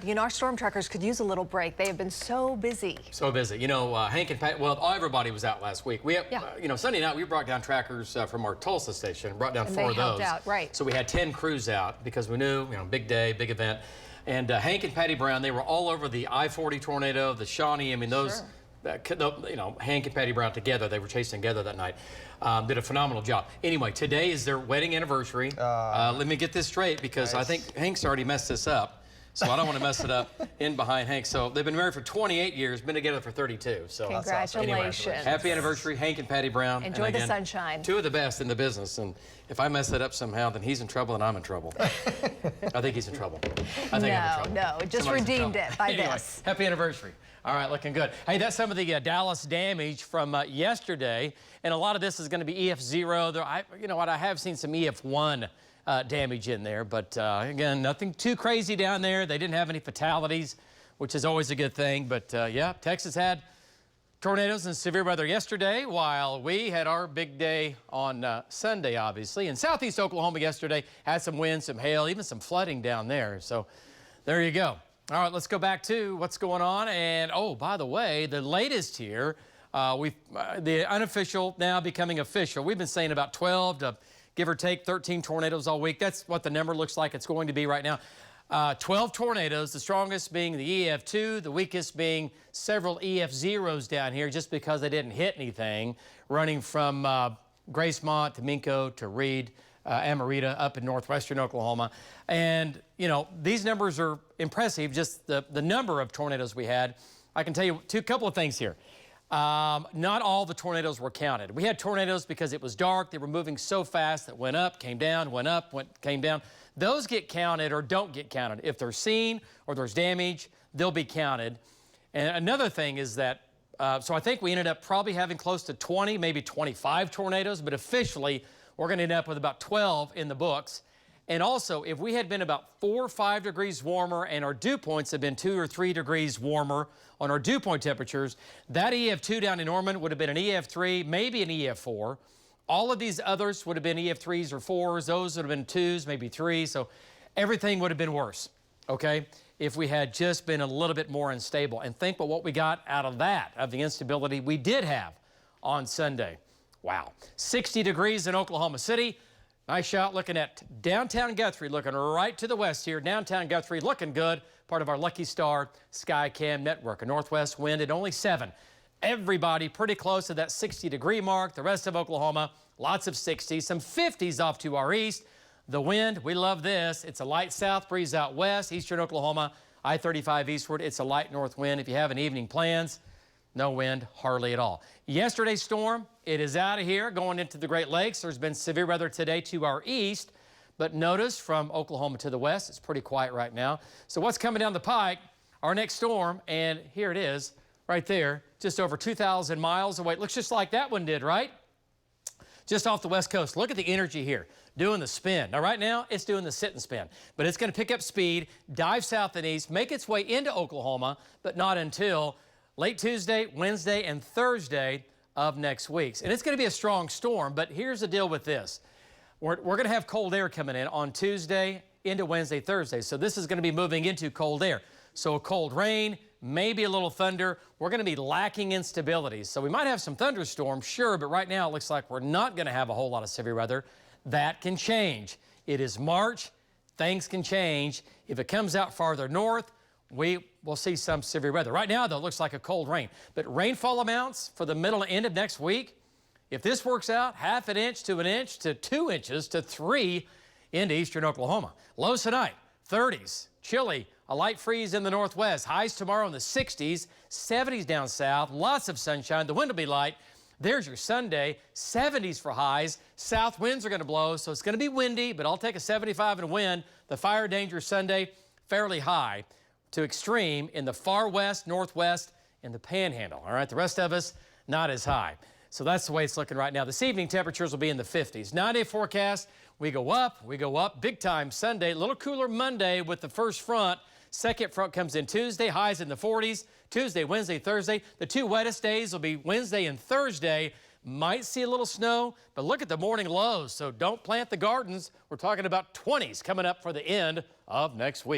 You know, our storm trackers could use a little break. They have been so busy. So busy. You know, Hank and Pat, well, everybody was out last week. We have, you know, Sunday night we brought down trackers from our Tulsa station, brought down 4 of those. Out, right. So we had 10 crews out because we knew, you know, big day, big event. And Hank and Patty Brown, they were all over the I-40 tornado, the Shawnee. I mean, those, you know, Hank and Patty Brown together, they were chasing together that night. Did a phenomenal job. Anyway, today is their wedding anniversary. Let me get this straight because I think Hank's already messed this up. So I don't want to mess it up in behind Hank. So they've been married for 28 years, been together for 32. So congratulations. Anyway, happy anniversary, Hank and Patty Brown. Enjoy and again, the sunshine. 2 of the best in the business. And if I mess it up somehow, then he's in trouble and I'm in trouble. I think he's in trouble. I think I'm in trouble. No, just redeemed it by anyway, this. Happy anniversary. All right, looking good. Hey, that's some of the Dallas damage from yesterday. And a lot of this is going to be EF0. You know what, I have seen some EF1 damage in there, but again, nothing too crazy down there. They didn't have any fatalities, which is always a good thing. But yeah, Texas had tornadoes and severe weather yesterday, while we had our big day on Sunday, obviously. And southeast Oklahoma yesterday had some wind, some hail, even some flooding down there. So there you go. All right, let's go back to what's going on. And oh, by the way, the latest here, the unofficial now becoming official. We've been saying about 12 to give or take 13 tornadoes all week. That's what the number looks like it's going to be right now. 12 tornadoes, the strongest being the EF2, the weakest being several EF0s down here just because they didn't hit anything, running from Gracemont to Minco to Reed, Amarita up in northwestern Oklahoma. And, you know, these numbers are impressive, just the number of tornadoes we had. I can tell you a couple of things here. Not all the tornadoes were counted. We had tornadoes because it was dark. They were moving so fast that went up, came down, went up, came down. Those get counted or don't get counted. If they're seen or there's damage, they'll be counted. And another thing is that, so I think we ended up probably having close to 20, maybe 25 tornadoes, but officially we're going to end up with about 12 in the books. And also, if we had been about 4 or 5 degrees warmer and our dew points had been 2 or 3 degrees warmer on our dew point temperatures, that EF2 down in Norman would have been an EF3, maybe an EF4. All of these others would have been EF3s or 4s. Those would have been 2s, maybe 3s. So everything would have been worse, okay, if we had just been a little bit more unstable. And think about what we got out of that, of the instability we did have on Sunday. Wow. 60 degrees in Oklahoma City. Nice shot looking at downtown Guthrie, looking right to the west here. Downtown Guthrie looking good, part of our Lucky Star Skycam network. A northwest wind at only 7. Everybody pretty close to that 60-degree mark. The rest of Oklahoma, lots of 60s, some 50s off to our east. The wind, we love this. It's a light south breeze out west, eastern Oklahoma, I-35 eastward. It's a light north wind. If you have an evening plans, no wind, hardly at all. Yesterday's storm, it is out of here, going into the Great Lakes. There's been severe weather today to our east, but notice from Oklahoma to the west, it's pretty quiet right now. So what's coming down the pike? Our next storm, and here it is, right there, just over 2,000 miles away. It looks just like that one did, right? Just off the west coast. Look at the energy here, doing the spin. Now, right now, it's doing the sit and spin, but it's going to pick up speed, dive south and east, make its way into Oklahoma, but not until late Tuesday, Wednesday, and Thursday of next week. And it's going to be a strong storm, but here's the deal with this. We're going to have cold air coming in on Tuesday into Wednesday, Thursday. So this is going to be moving into cold air. So a cold rain, maybe a little thunder. We're going to be lacking in stability. So we might have some thunderstorms, sure, but right now it looks like we're not going to have a whole lot of severe weather. That can change. It is March. Things can change. If it comes out farther north, we will see some severe weather. Right now, though, it looks like a cold rain. But rainfall amounts for the middle and end of next week, if this works out, 1/2 inch to 1 inch to 2 inches to 3 into eastern Oklahoma. Lows tonight, 30s, chilly, a light freeze in the northwest. Highs tomorrow in the 60s, 70s down south, lots of sunshine. The wind will be light. There's your Sunday, 70s for highs. South winds are going to blow, so it's going to be windy, but I'll take a 75 and wind. The fire danger Sunday, fairly high to extreme in the far west, northwest, and the panhandle. All right, the rest of us, not as high. So that's the way it's looking right now. This evening, temperatures will be in the 50s. 9-day forecast, we go up big time Sunday. A little cooler Monday with the first front. Second front comes in Tuesday, highs in the 40s. Tuesday, Wednesday, Thursday. The 2 wettest days will be Wednesday and Thursday. Might see a little snow, but look at the morning lows, so don't plant the gardens. We're talking about 20s coming up for the end of next week.